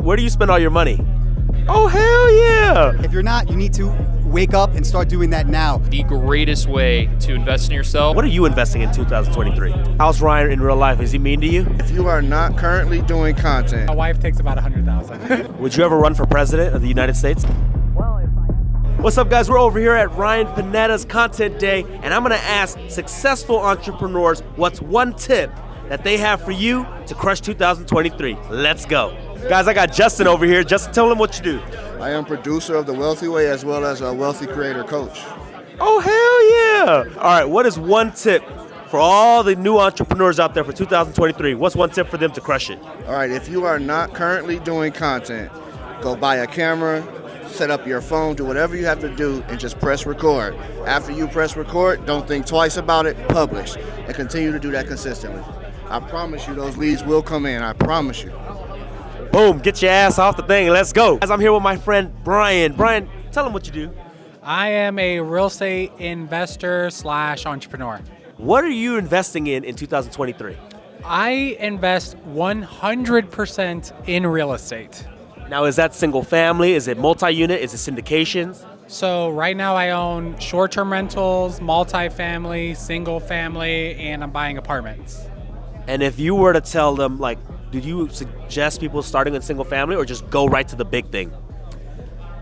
where do you spend all your money? Oh, hell yeah! If you're not, you need to wake up and start doing that now. The greatest way to invest in yourself. What are you investing in 2023? How's Ryan in real life? Is he mean to you? If you are not currently doing content. My wife takes about $100,000. Would you ever run for president of the United States? What's up, guys? We're over here at Ryan Pineda's Content Day, and I'm gonna ask successful entrepreneurs what's one tip that they have for you to crush 2023. Let's go. Guys, I got Justin over here. Justin, tell them what you do. I am producer of The Wealthy Way as well as a wealthy creator coach. Oh, hell yeah. All right, what is one tip for all the new entrepreneurs out there for 2023? What's one tip for them to crush it? All right, if you are not currently doing content, go buy a camera, set up your phone, do whatever you have to do, and just press record. After you press record, don't think twice about it, publish, and continue to do that consistently. I promise you those leads will come in, I promise you. Boom, get your ass off the thing, let's go. As I'm here with my friend Brian. Brian, tell him what you do. I am a real estate investor / entrepreneur. What are you investing in 2023? I invest 100% in real estate. Now, is that single family? Is it multi-unit? Is it syndications? So right now I own short-term rentals, multifamily, single family, and I'm buying apartments. And if you were to tell them, like, do you suggest people starting in single family or just go right to the big thing?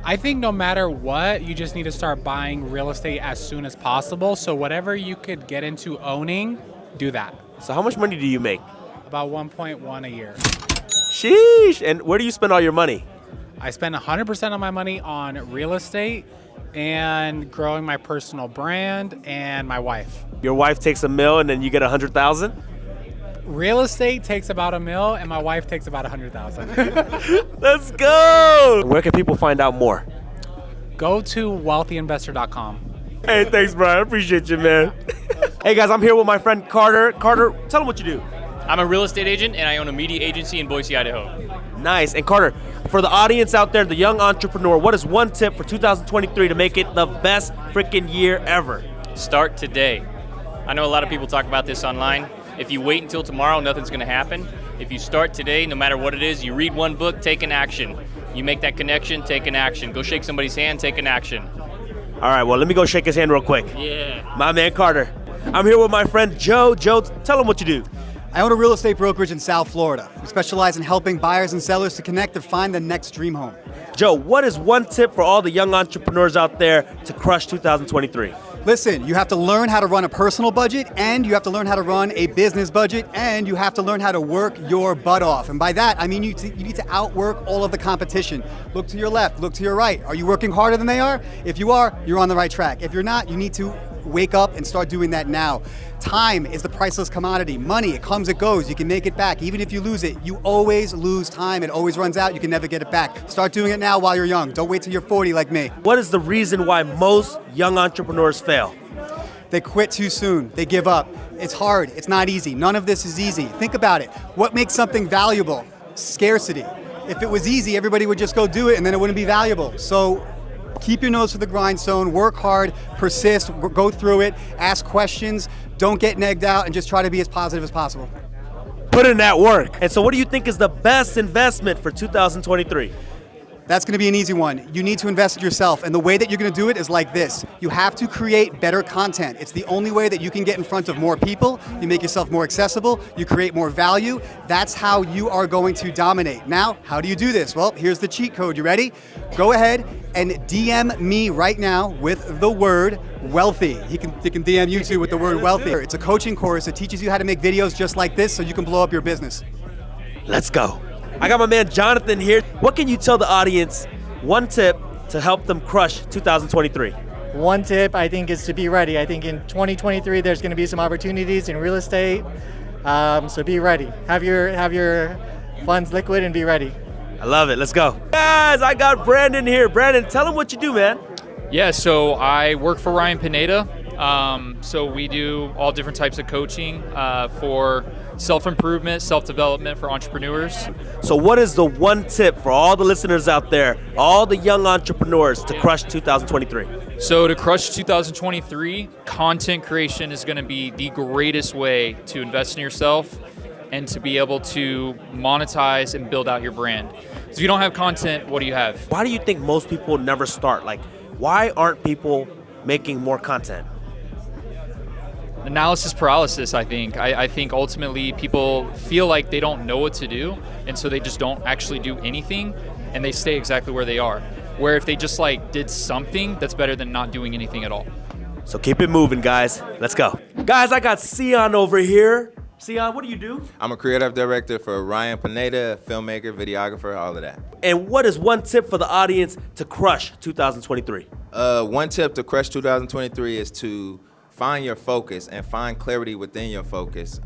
I think no matter what, you just need to start buying real estate as soon as possible. So whatever you could get into owning, do that. So how much money do you make? About 1.1 a year. Sheesh. And where do you spend all your money? I spend 100% of my money on real estate and growing my personal brand and my wife. Your wife takes $1 million and then you get 100,000? Real estate takes about $1 million and my wife takes about 100,000. Let's go. Where can people find out more? Go to wealthyinvestor.com. Hey, thanks, Brian. I appreciate you, man. Hey, guys, I'm here with my friend Carter. Carter, tell him what you do. I'm a real estate agent and I own a media agency in Boise, Idaho. Nice. And Carter, for the audience out there, the young entrepreneur, what is one tip for 2023 to make it the best freaking year ever? Start today. I know a lot of people talk about this online. If you wait until tomorrow, nothing's going to happen. If you start today, no matter what it is, you read one book, take an action. You make that connection, take an action. Go shake somebody's hand, take an action. All right, well, let me go shake his hand real quick. Yeah. My man Carter. I'm here with my friend Joe. Joe, tell him what you do. I own a real estate brokerage in South Florida. We specialize in helping buyers and sellers to connect to find the next dream home. Joe, what is one tip for all the young entrepreneurs out there to crush 2023? Listen, you have to learn how to run a personal budget, and you have to learn how to run a business budget, and you have to learn how to work your butt off. And by that, I mean you need to outwork all of the competition. Look to your left, look to your right. Are you working harder than they are? If you are, you're on the right track. If you're not, you need to wake up and start doing that now. Time is the priceless commodity. Money, it comes, it goes. You can make it back. Even if you lose it, you always lose time. It always runs out. You can never get it back. Start doing it now while you're young. Don't wait till you're 40 like me. What is the reason why most young entrepreneurs fail? They quit too soon. They give up. It's hard. It's not easy. None of this is easy. Think about it. What makes something valuable? Scarcity. If it was easy, everybody would just go do it and then it wouldn't be valuable. So keep your nose to the grindstone, work hard, persist, go through it, ask questions, don't get negged out, and just try to be as positive as possible. Put in that work. And so what do you think is the best investment for 2023? That's going to be an easy one. You need to invest in yourself, and the way that you're going to do it is like this. You have to create better content. It's the only way that you can get in front of more people. You make yourself more accessible. You create more value. That's how you are going to dominate. Now, how do you do this? Well, here's the cheat code. You ready? Go ahead and DM me right now with the word wealthy. He can DM you too with the word wealthy. It's a coaching course that teaches you how to make videos just like this so you can blow up your business. Let's go. I got my man Jonathan here. What can you tell the audience, one tip to help them crush 2023? One tip, I think, is to be ready. I think in 2023, there's going to be some opportunities in real estate. So be ready. Have your funds liquid and be ready. I love it. Let's go. Guys, I got Brandon here. Brandon, tell him what you do, man. Yeah, so I work for Ryan Pineda. So we do all different types of coaching for self-improvement, self-development for entrepreneurs. So what is the one tip for all the listeners out there, all the young entrepreneurs to crush 2023? So to crush 2023, content creation is going to be the greatest way to invest in yourself and to be able to monetize and build out your brand. If you don't have content, what do you have? Why do you think most people never start? Like, why aren't people making more content? Analysis paralysis, I think. I think ultimately people feel like they don't know what to do, and so they just don't actually do anything, and they stay exactly where they are. Where if they just like did something, that's better than not doing anything at all. So keep it moving, guys. Let's go. Guys, I got Sion over here. Sion, what do you do? I'm a creative director for Ryan Pineda, filmmaker, videographer, all of that. And what is one tip for the audience to crush 2023? One tip to crush 2023 is to find your focus and find clarity within your focus.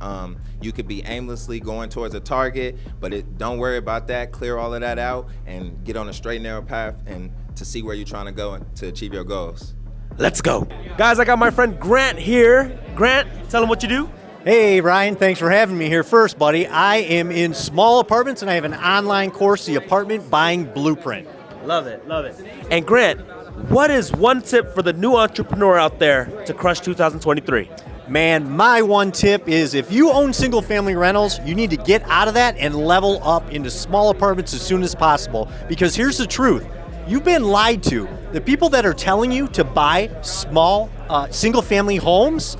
You could be aimlessly going towards a target, but don't worry about that. Clear all of that out and get on a straight, narrow path and to see where you're trying to go and to achieve your goals. Let's go. Guys, I got my friend Grant here. Grant, tell him what you do. Hey, Ryan, thanks for having me here. First, buddy, I am in small apartments, and I have an online course, The Apartment Buying Blueprint. Love it, love it. And Grant, what is one tip for the new entrepreneur out there to crush 2023? Man, my one tip is if you own single-family rentals, you need to get out of that and level up into small apartments as soon as possible. Because here's the truth. You've been lied to. The people that are telling you to buy small single-family homes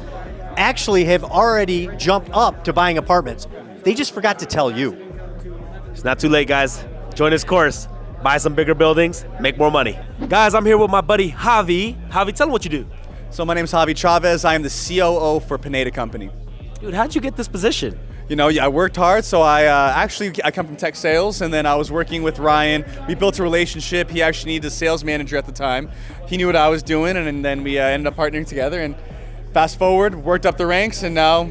actually have already jumped up to buying apartments. They just forgot to tell you. It's not too late, guys. Join this course. Buy some bigger buildings, make more money. Guys, I'm here with my buddy Javi. Javi, tell him what you do. So my name is Javi Chavez. I am the COO for Pineda Company. Dude, how'd you get this position? You know, I worked hard, so I come from tech sales, and then I was working with Ryan. We built a relationship. He actually needed a sales manager at the time. He knew what I was doing, and then we ended up partnering together. And fast forward, worked up the ranks, and now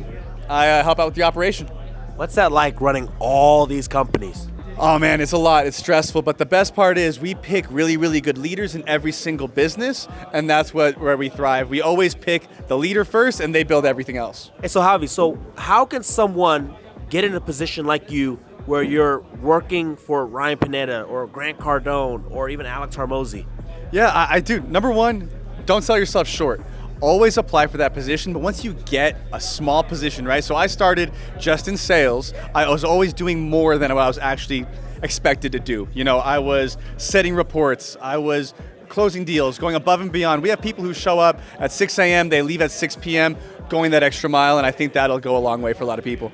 I help out with the operation. What's that like running all these companies? Oh man, it's a lot. It's stressful, but the best part is we pick really, really good leaders in every single business, and that's where we thrive. We always pick the leader first, and they build everything else. Hey, so Javi, so how can someone get in a position like you where you're working for Ryan Pineda or Grant Cardone or even Alex Hormozi? Yeah, I do. Number one, don't sell yourself short. Always apply for that position, but once you get a small position, right? So I started just in sales. I was always doing more than what I was actually expected to do. You know, I was setting reports. I was closing deals, going above and beyond. We have people who show up at 6 a.m., they leave at 6 p.m., going that extra mile, and I think that'll go a long way for a lot of people.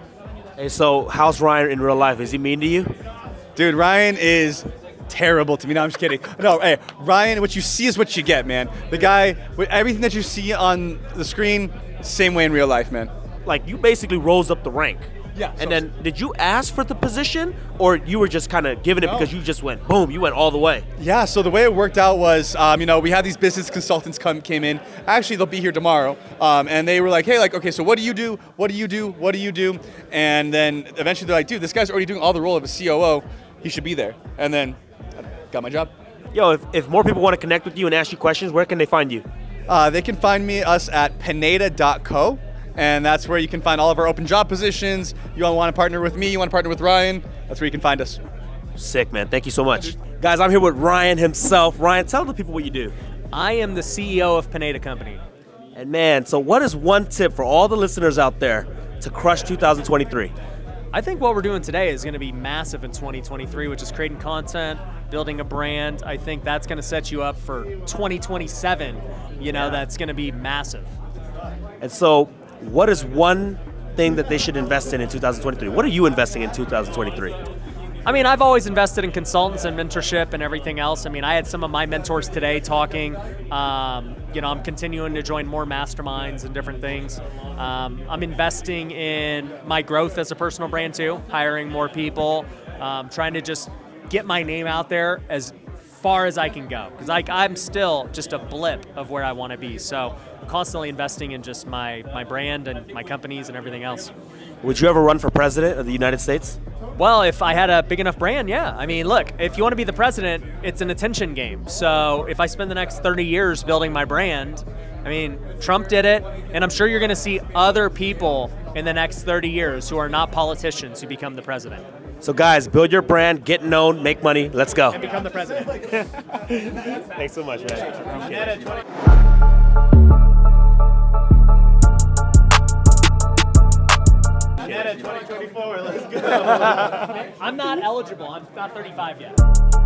Hey, so how's Ryan in real life? Is he mean to you? Dude, Ryan is terrible to me. No, I'm just kidding. No, hey, Ryan, what you see is what you get, man. The guy, with everything that you see on the screen, same way in real life, man. Like, you basically rose up the rank. Yeah. And then, did you ask for the position, or you were just kind of giving it because you just went, boom, you went all the way? Yeah, so the way it worked out was, you know, we had these business consultants came in. Actually, they'll be here tomorrow. And they were like, hey, like, okay, so what do you do? What do you do? What do you do? And then eventually they're like, dude, this guy's already doing all the role of a COO. He should be there. And then got my job. Yo, if more people want to connect with you and ask you questions, where can they find you? They can find us at pineda.co, and that's where you can find all of our open job positions. You want to partner with me, you want to partner with Ryan, that's where you can find us. Sick, man. Thank you so much. Guys, I'm here with Ryan himself. Ryan, tell the people what you do. I am the CEO of Pineda Company. And man, so what is one tip for all the listeners out there to crush 2023? I think what we're doing today is going to be massive in 2023, which is creating content, building a brand. I think that's going to set you up for 2027. You know, that's going to be massive. And so what is one thing that they should invest in 2023? What are you investing in 2023? I mean, I've always invested in consultants and mentorship and everything else. I mean, I had some of my mentors today talking. You know, I'm continuing to join more masterminds and different things. I'm investing in my growth as a personal brand too, hiring more people, trying to just get my name out there as far as I can go. Because I'm still just a blip of where I want to be. So I'm constantly investing in just my brand and my companies and everything else. Would you ever run for president of the United States? Well, if I had a big enough brand, yeah. I mean, look, if you want to be the president, it's an attention game. So if I spend the next 30 years building my brand, I mean, Trump did it, and I'm sure you're going to see other people in the next 30 years who are not politicians who become the president. So guys, build your brand, get known, make money. Let's go. And become the president. Thanks so much, man. Pineda 2024. more. Let's go. I'm not eligible. I'm not 35 yet.